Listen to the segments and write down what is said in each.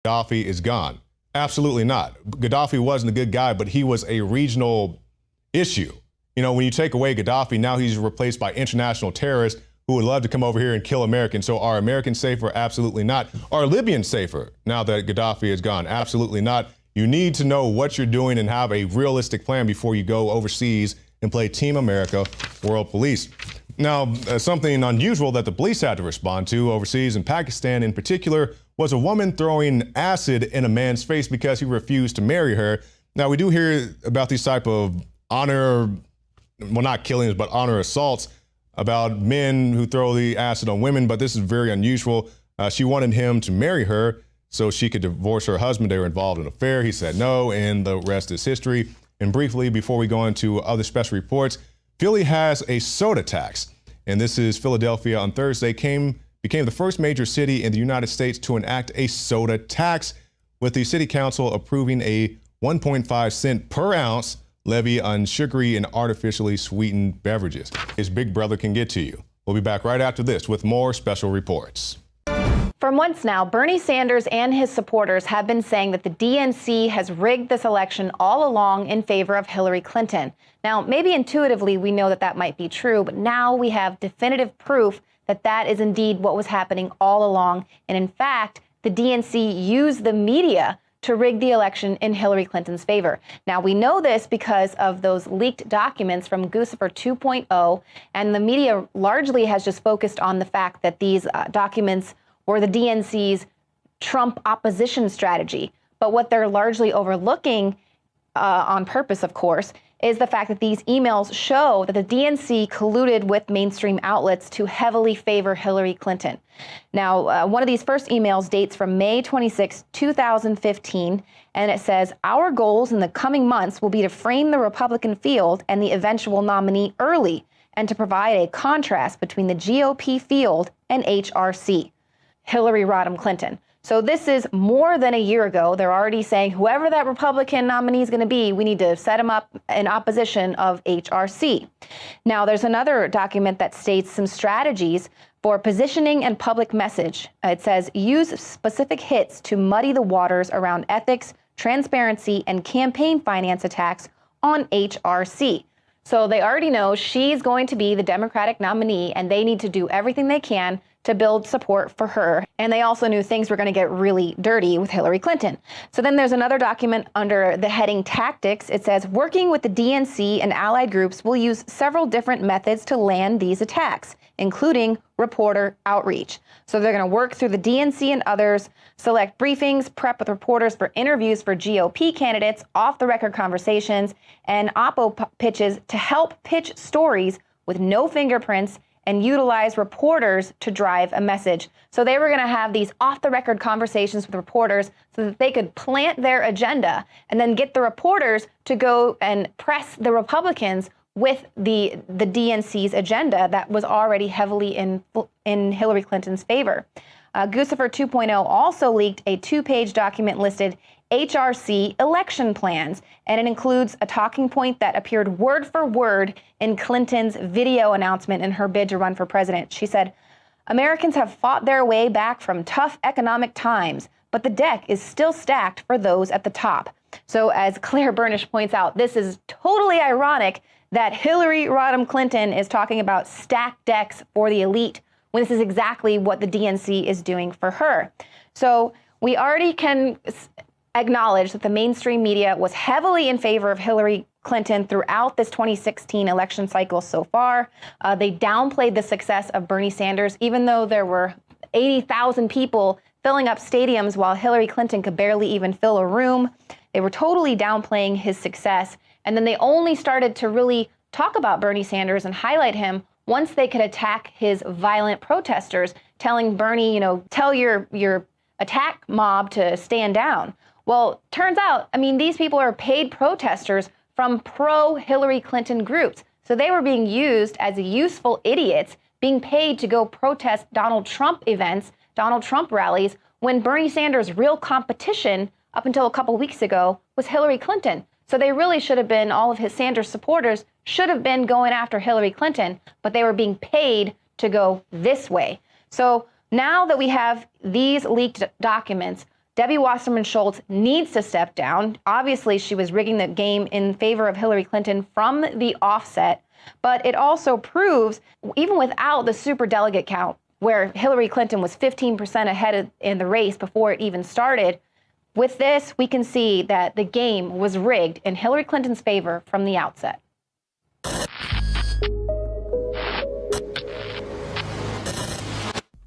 Gaddafi is gone. Absolutely not. Gaddafi wasn't a good guy, but he was a regional issue. You know, when you take away Gaddafi, now he's replaced by international terrorists who would love to come over here and kill Americans. So are Americans safer? Absolutely not. Are Libyans safer now that Gaddafi is gone? Absolutely not. You need to know what you're doing and have a realistic plan before you go overseas and play Team America, World Police. Now, something unusual that the police had to respond to overseas in Pakistan in particular was a woman throwing acid in a man's face because he refused to marry her. Now, we do hear about these type of honor, well, not killings, but honor assaults about men who throw the acid on women, but this is very unusual. She wanted him to marry her so she could divorce her husband. They were involved in an affair. He said no, and the rest is history. And briefly, before we go into other special reports, Philly has a soda tax. And this is Philadelphia on Thursday became the first major city in the United States to enact a soda tax, with the city council approving a 1.5 cent per ounce levy on sugary and artificially sweetened beverages. His big brother can get to you. We'll be back right after this with more special reports. For months now, Bernie Sanders and his supporters have been saying that the DNC has rigged this election all along in favor of Hillary Clinton. Now, maybe intuitively we know that that might be true, but now we have definitive proof that that is indeed what was happening all along. And in fact, the DNC used the media to rig the election in Hillary Clinton's favor. Now, we know this because of those leaked documents from Guccifer 2.0, and the media largely has just focused on the fact that these documents were the DNC's Trump opposition strategy. But what they're largely overlooking, on purpose, of course, is the fact that these emails show that the DNC colluded with mainstream outlets to heavily favor Hillary Clinton. Now, one of these first emails dates from May 26, 2015, and it says, "Our goals in the coming months will be to frame the Republican field and the eventual nominee early, and to provide a contrast between the GOP field and HRC, Hillary Rodham Clinton." So this is more than a year ago. They're already saying whoever that Republican nominee is going to be, we need to set him up in opposition of HRC. Now, there's another document that states some strategies for positioning and public message. It says, use specific hits to muddy the waters around ethics, transparency, and campaign finance attacks on HRC. So they already know she's going to be the Democratic nominee, and they need to do everything they can to build support for her. And they also knew things were going to get really dirty with Hillary Clinton. So then there's another document under the heading Tactics. It says, working with the DNC and allied groups will use several different methods to land these attacks, including reporter outreach. So they're going to work through the DNC and others, select briefings, prep with reporters for interviews for GOP candidates, off-the-record conversations, and oppo pitches to help pitch stories with no fingerprints and utilize reporters to drive a message. So they were going to have these off-the-record conversations with reporters so that they could plant their agenda and then get the reporters to go and press the Republicans with the DNC's agenda that was already heavily in Hillary Clinton's favor. Guccifer 2.0 also leaked a 2-page document listed HRC election plans, and it includes a talking point that appeared word for word in Clinton's video announcement in her bid to run for president. She said, Americans have fought their way back from tough economic times, but the deck is still stacked for those at the top. So as Claire Burnish points out, this is totally ironic that Hillary Rodham Clinton is talking about stacked decks for the elite when this is exactly what the DNC is doing for her. So we already can acknowledge that the mainstream media was heavily in favor of Hillary Clinton throughout this 2016 election cycle so far. They downplayed the success of Bernie Sanders, even though there were 80,000 people filling up stadiums while Hillary Clinton could barely even fill a room. They were totally downplaying his success. And then they only started to really talk about Bernie Sanders and highlight him once they could attack his violent protesters, telling Bernie, you know, tell your attack mob to stand down. Well, turns out, I mean, these people are paid protesters from pro-Hillary Clinton groups. So they were being used as useful idiots, being paid to go protest Donald Trump events, Donald Trump rallies, when Bernie Sanders' real competition up until a couple weeks ago was Hillary Clinton. So they really should have been, all of his Sanders supporters should have been going after Hillary Clinton, but they were being paid to go this way. So now that we have these leaked documents, Debbie Wasserman Schultz needs to step down. Obviously, she was rigging the game in favor of Hillary Clinton from the offset. But it also proves, even without the superdelegate count, where Hillary Clinton was 15% ahead in the race before it even started, with this, we can see that the game was rigged in Hillary Clinton's favor from the outset.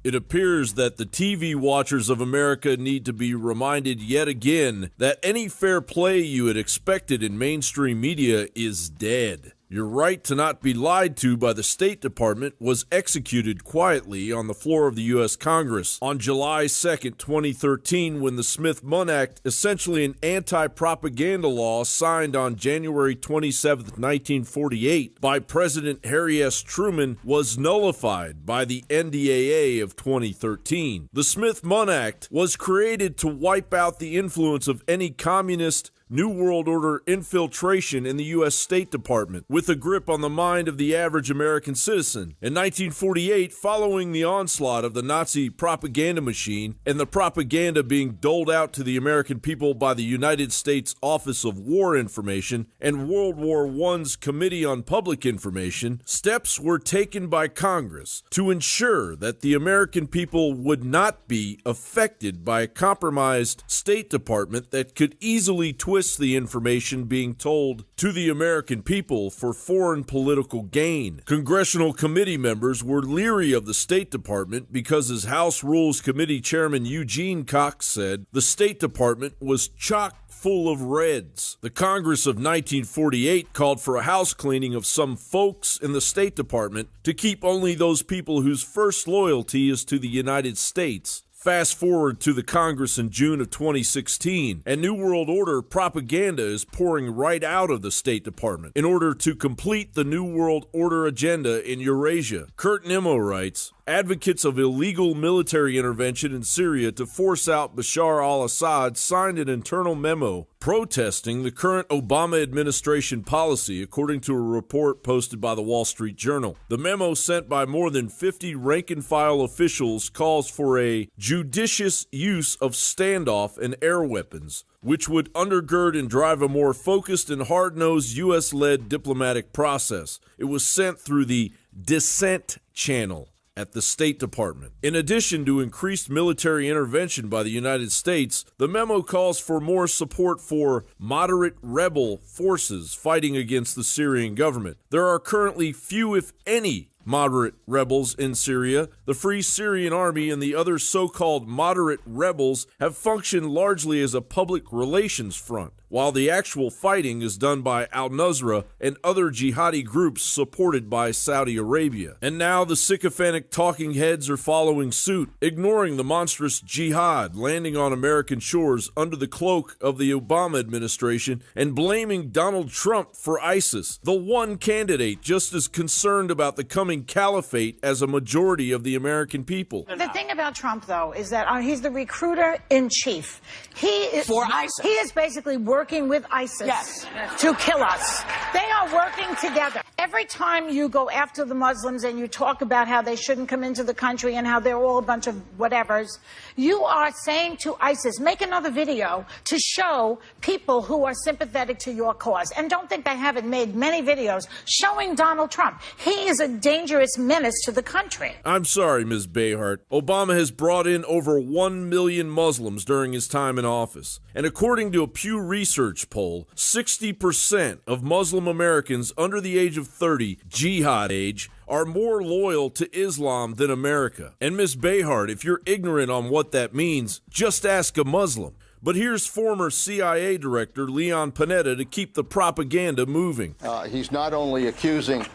It appears that the TV watchers of America need to be reminded yet again that any fair play you had expected in mainstream media is dead. Your right to not be lied to by the State Department was executed quietly on the floor of the U.S. Congress on July 2nd, 2013, when the Smith-Munn Act, essentially an anti-propaganda law signed on January 27, 1948, by President Harry S. Truman, was nullified by the NDAA of 2013. The Smith-Munn Act was created to wipe out the influence of any communist New World Order infiltration in the U.S. State Department, with a grip on the mind of the average American citizen. In 1948, following the onslaught of the Nazi propaganda machine and the propaganda being doled out to the American people by the United States Office of War Information and World War I's Committee on Public Information, steps were taken by Congress to ensure that the American people would not be affected by a compromised State Department that could easily twist the information being told to the American people for foreign political gain. Congressional committee members were leery of the State Department because, as House Rules Committee Chairman Eugene Cox said, the State Department was chock full of Reds. The Congress of 1948 called for a house cleaning of some folks in the State Department to keep only those people whose first loyalty is to the United States. Fast forward to the Congress in June of 2016, and New World Order propaganda is pouring right out of the State Department in order to complete the New World Order agenda in Eurasia. Kurt Nimmo writes, advocates of illegal military intervention in Syria to force out Bashar al-Assad signed an internal memo protesting the current Obama administration policy, according to a report posted by the Wall Street Journal. The memo, sent by more than 50 rank-and-file officials, calls for a judicious use of standoff and air weapons, which would undergird and drive a more focused and hard-nosed U.S.-led diplomatic process. It was sent through the dissent channel at the State Department. In addition to increased military intervention by the United States, the memo calls for more support for moderate rebel forces fighting against the Syrian government. There are currently few, if any, moderate rebels in Syria. The Free Syrian Army and the other so-called moderate rebels have functioned largely as a public relations front, while the actual fighting is done by al-Nusra and other jihadi groups supported by Saudi Arabia. And now the sycophantic talking heads are following suit, ignoring the monstrous jihad landing on American shores under the cloak of the Obama administration and blaming Donald Trump for ISIS, the one candidate just as concerned about the coming caliphate as a majority of the American people. The thing about Trump, though, is that he's the recruiter in chief. He is for ISIS. He is basically working with ISIS to kill us. They are working together. Every time you go after the Muslims and you talk about how they shouldn't come into the country and how they're all a bunch of whatevers, you are saying to ISIS, make another video to show people who are sympathetic to your cause. And don't think they haven't made many videos showing Donald Trump. He is a dangerous menace to the country. I'm sorry, Ms. Behart. Obama has brought in over 1 million Muslims during his time in office. And according to a Pew Research poll, 60% of Muslim Americans under the age of 30, jihad age, are more loyal to Islam than America. And Ms. Behart, if you're ignorant on what that means, just ask a Muslim. But here's former CIA Director Leon Panetta to keep the propaganda moving. He's not only accusing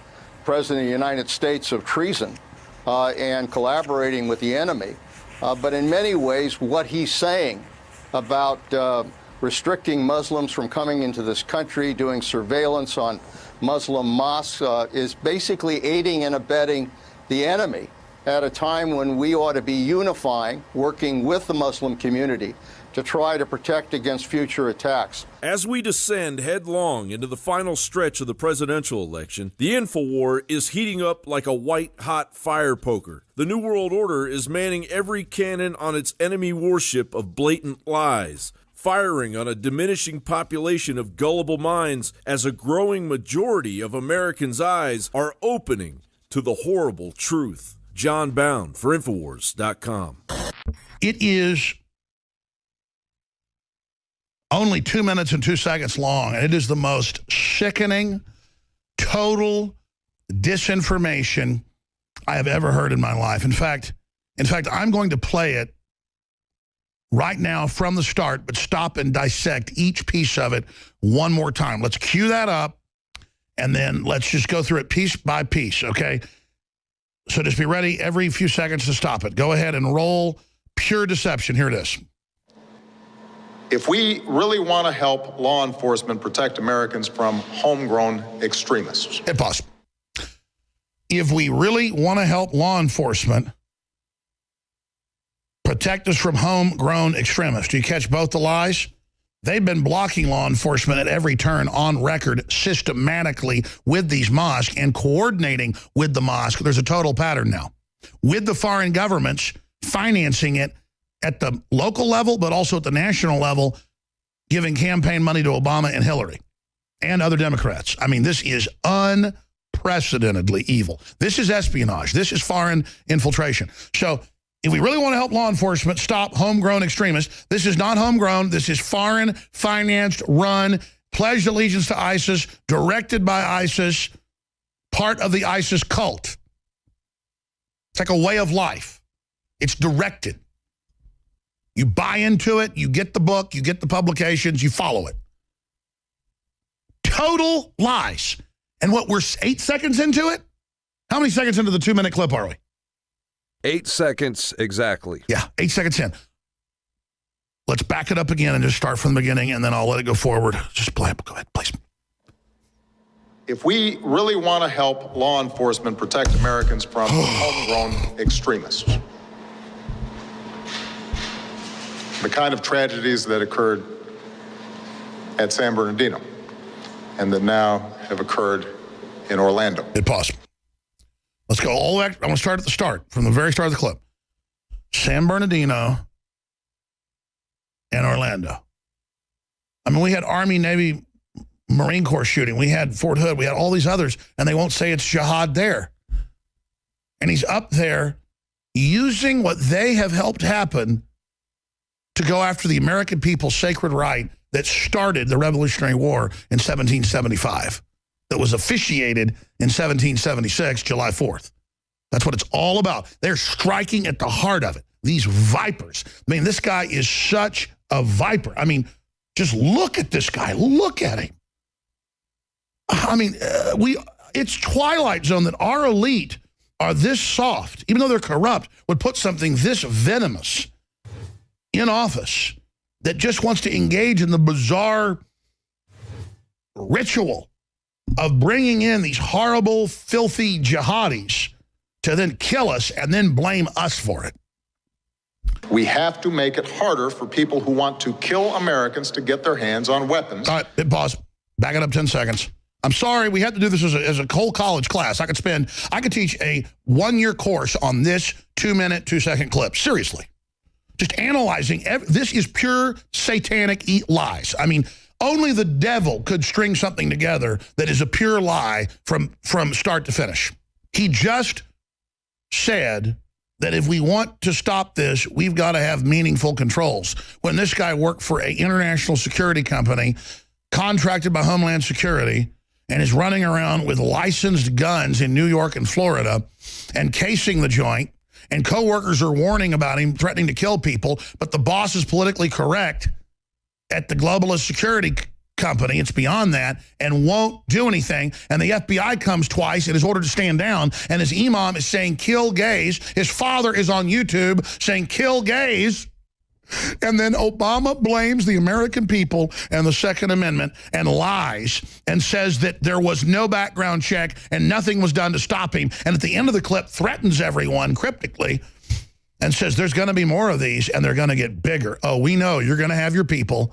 President of the United States of treason and collaborating with the enemy, but in many ways what he's saying about restricting Muslims from coming into this country, doing surveillance on Muslim mosques, is basically aiding and abetting the enemy at a time when we ought to be unifying, working with the Muslim community to try to protect against future attacks. As we descend headlong into the final stretch of the presidential election, the InfoWar is heating up like a white-hot fire poker. The New World Order is manning every cannon on its enemy warship of blatant lies, firing on a diminishing population of gullible minds as a growing majority of Americans' eyes are opening to the horrible truth. John Bound for InfoWars.com. It is only 2 minutes and 2 seconds long, and it is the most sickening, total disinformation I have ever heard in my life. In fact, I'm going to play it right now from the start, but stop and dissect each piece of it one more time. Let's cue that up, and then let's just go through it piece by piece, okay? So just be ready every few seconds to stop it. Go ahead and roll pure deception. Here it is. If we really want to help law enforcement protect Americans from homegrown extremists. Hit pause. If we really want to help law enforcement protect us from homegrown extremists, do you catch both the lies? They've been blocking law enforcement at every turn on record systematically with these mosques and coordinating with the mosque. There's a total pattern now with the foreign governments financing it at the local level, but also at the national level, giving campaign money to Obama and Hillary and other Democrats. I mean, this is unprecedentedly evil. This is espionage. This is foreign infiltration. So if we really want to help law enforcement stop homegrown extremists, this is not homegrown. This is foreign, financed, run, pledged allegiance to ISIS, directed by ISIS, part of the ISIS cult. It's like a way of life. It's directed. You buy into it, you get the book, you get the publications, you follow it. Total lies. And what, we're 8 seconds into it? How many seconds into the 2-minute clip are we? 8 seconds exactly. Yeah, 8 seconds in. Let's back it up again and just start from the beginning, and then I'll let it go forward. Just play it. Go ahead, please. If we really want to help law enforcement protect Americans from homegrown extremists, the kind of tragedies that occurred at San Bernardino and that now have occurred in Orlando. Hit pause. Let's go all the way back. I'm going to start at the start, from the very start of the clip. San Bernardino and Orlando. I mean, we had Army, Navy, Marine Corps shooting. We had Fort Hood. We had all these others, and they won't say it's jihad there. And he's up there using what they have helped happen to go after the American people's sacred right that started the Revolutionary War in 1775, that was officiated in 1776, July 4th. That's what it's all about. They're striking at the heart of it. These vipers. I mean, this guy is such a viper. I mean, just look at this guy. Look at him. I mean, it's Twilight Zone that our elite are this soft, even though they're corrupt, would put something this venomous in office that just wants to engage in the bizarre ritual of bringing in these horrible, filthy jihadis to then kill us and then blame us for it. We have to make it harder for people who want to kill Americans to get their hands on weapons. All right, hit pause. Back it up 10 seconds. I'm sorry, we had to do this as a whole college class. I could teach a 1-year course on this 2-minute, 2-second clip. Seriously. Just analyzing. This is pure satanic lies. I mean, only the devil could string something together that is a pure lie from start to finish. He just said that if we want to stop this, we've got to have meaningful controls. When this guy worked for an international security company contracted by Homeland Security and is running around with licensed guns in New York and Florida and casing the joint, and coworkers are warning about him, threatening to kill people, but the boss is politically correct at the globalist security company, it's beyond that, and won't do anything. And the FBI comes twice and is ordered to stand down, and his imam is saying, kill gays. His father is on YouTube saying, kill gays. And then Obama blames the American people and the Second Amendment and lies and says that there was no background check and nothing was done to stop him. And at the end of the clip, threatens everyone cryptically and says there's going to be more of these and they're going to get bigger. Oh, we know you're going to have your people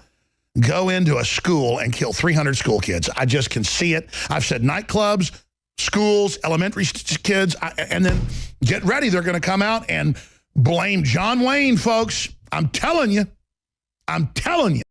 go into a school and kill 300 school kids. I just can see it. I've said nightclubs, schools, elementary kids, and then get ready. They're going to come out and blame John Wayne, folks. I'm telling you. I'm telling you.